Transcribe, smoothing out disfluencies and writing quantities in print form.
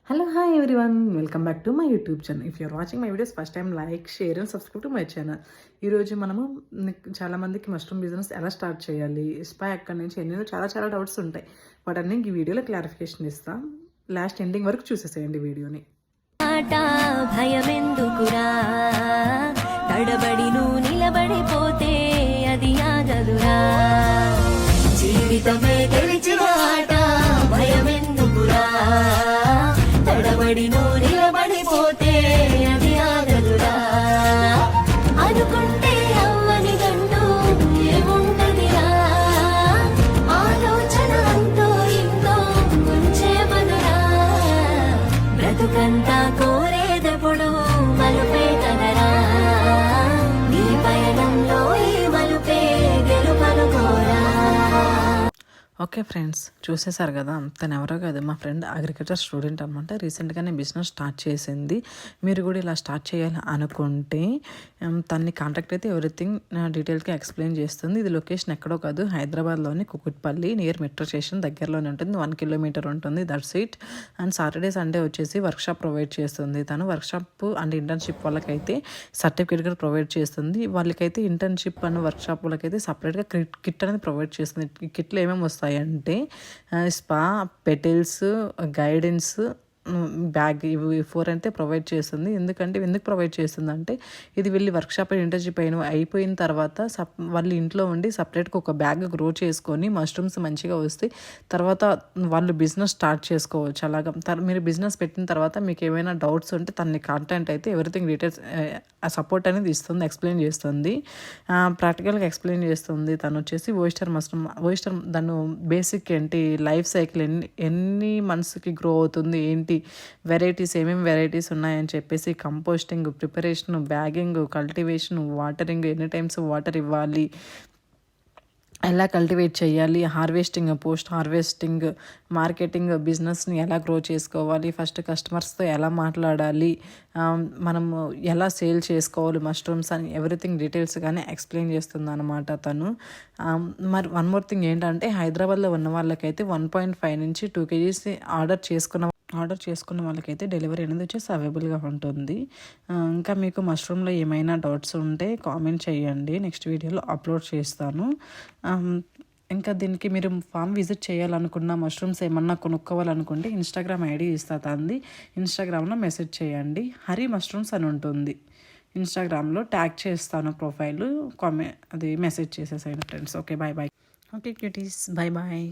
Hello hi everyone, welcome back to my YouTube channel. If you're watching my videos first time, like, share and subscribe to my channel. ఈరోజు మనము చాలామందికి mushroom business ఎలా start చేయాలి, స్పై అక్కడి నుంచి ఎన్నో చాలా డౌట్స్ ఉంటాయి. వాటన్నీ ఈ వీడియోలో క్లారిఫికేషన్ ఇస్తాం. లాస్ట్ ఎండింగ్ వరకు చూసేసేయండి వీడియోని. భయమెందుకురా, తడబడి నువ్వు నిలబడిపోతే అది ఆగదురా, జీవితమే గెలిచిన ఆట. భయమెందుకురా, తడబడి నువ్వు నిలబడిపోతే అది ఆగదురా, అనుకుంటే అవ్వని గంటూ ఏముంటదిరా, ఆలోచన అంతో ఇంతో ఉంచే మనురా, బ్రతుకంతా కోరేదెప్పుడు మలుపే కదరా, నీ పయనంలో ఈ మలుపే గెలుపను కోరా. ఓకే ఫ్రెండ్స్, చూసేశారు కదా. తను ఎవరో కాదు, మా ఫ్రెండ్ అగ్రికల్చర్ స్టూడెంట్ అనమాట. రీసెంట్గానే బిజినెస్ స్టార్ట్ చేసింది. మీరు కూడా ఇలా స్టార్ట్ చేయాలి అనుకుంటే తన్ని కాంటాక్ట్ అయితే ఎవ్రీథింగ్ డీటెయిల్గా ఎక్స్ప్లెయిన్ చేస్తుంది. ఇది లొకేషన్ ఎక్కడో కాదు, హైదరాబాద్లోని కుకుట్పల్లి నియర్ మెట్రో స్టేషన్ దగ్గరలోనే ఉంటుంది. 1 కిలోమీటర్ ఉంటుంది, that's it. And Saturday Sunday వచ్చేసి వర్క్షాప్ ప్రొవైడ్ చేస్తుంది. తను వర్క్షాప్ అండ్ ఇంటర్న్షిప్ వాళ్ళకైతే సర్టిఫికేట్ కూడా ప్రొవైడ్ చేస్తుంది. వాళ్ళకైతే ఇంటర్న్షిప్ అండ్ వర్క్షాప్ వాళ్ళకైతే సపరేట్గా కిట్ అనేది ప్రొవైడ్ చేస్తుంది. ఈ కిట్లో ఏమేమి వస్తాయి అంటే స్పా, పెటిల్స్, గైడెన్స్, బ్యాగ్, ఇవి 4 అయితే ప్రొవైడ్ చేస్తుంది. ఎందుకు ప్రొవైడ్ చేస్తుంది అంటే, ఇది వెళ్ళి వర్క్షాప్ ఇంటర్న్షిప్ అయిపోయిన తర్వాత వాళ్ళు ఇంట్లో ఉండి సపరేట్గా ఒక బ్యాగ్ గ్రో చేసుకొని మష్రూమ్స్ మంచిగా వస్తాయి. తర్వాత వాళ్ళు బిజినెస్ స్టార్ట్ చేసుకోవచ్చు. అలాగా మీరు బిజినెస్ పెట్టిన తర్వాత మీకు ఏమైనా డౌట్స్ ఉంటే తనని కాంటాక్ట్ అయితే ఎవ్రీథింగ్ డీటెయిల్స్ సపోర్ట్ అనేది ఇస్తుంది, ఎక్స్ప్లెయిన్ చేస్తుంది, ప్రాక్టికల్గా ఎక్స్ప్లెయిన్ చేస్తుంది. తను వచ్చేసి ఓయిస్టర్ దాని బేసిక్ ఏంటి, లైఫ్ సైకిల్ ఎన్ని మంత్స్కి గ్రో అవుతుంది, ఏంటి వెరైటీస్, ఏమేమి వెరైటీస్ ఉన్నాయని చెప్పేసి, composting, preparation, bagging, cultivation, watering, ఎన్ని టైమ్స్ వాటర్ ఇవ్వాలి, ఎలా కల్టివేట్ చేయాలి, హార్వెస్టింగ్, పోస్ట్ హార్వెస్టింగ్, మార్కెటింగ్, బిజినెస్ని ఎలా గ్రో చేసుకోవాలి, ఫస్ట్ కస్టమర్స్తో ఎలా మాట్లాడాలి, మనము ఎలా సేల్ చేసుకోవాలి మష్రూమ్స్ అని ఎవ్రీథింగ్ డీటెయిల్స్ కానీ ఎక్స్ప్లెయిన్ చేస్తుంది అనమాట తను. మరి వన్ మోర్ థింగ్ ఏంటంటే, హైదరాబాద్లో ఉన్న వాళ్ళకైతే 1.5 నుంచి 2 kgs ఆర్డర్ చేసుకున్న వాళ్ళకైతే డెలివరీ అనేది వచ్చేసి అవైలబుల్గా ఉంటుంది. ఇంకా మీకు మష్రూమ్లో ఏమైనా డౌట్స్ ఉంటే కామెంట్ చేయండి, నెక్స్ట్ వీడియోలో అప్లోడ్ చేస్తాను. ఇంకా దీనికి మీరు ఫామ్ విజిట్ చేయాలనుకున్న, మష్రూమ్స్ ఏమన్నా కొనుక్కోవాలనుకుంటే ఇన్స్టాగ్రామ్ ఐడి ఇస్తా తంది, ఇన్స్టాగ్రామ్లో మెసేజ్ చేయండి. హరి మష్రూమ్స్ అని ఉంటుంది. ఇన్స్టాగ్రామ్లో ట్యాగ్ చేస్తాను ప్రొఫైల్, అది మెసేజ్ చేసేసాను friends. Okay, bye. Okay cuties, bye.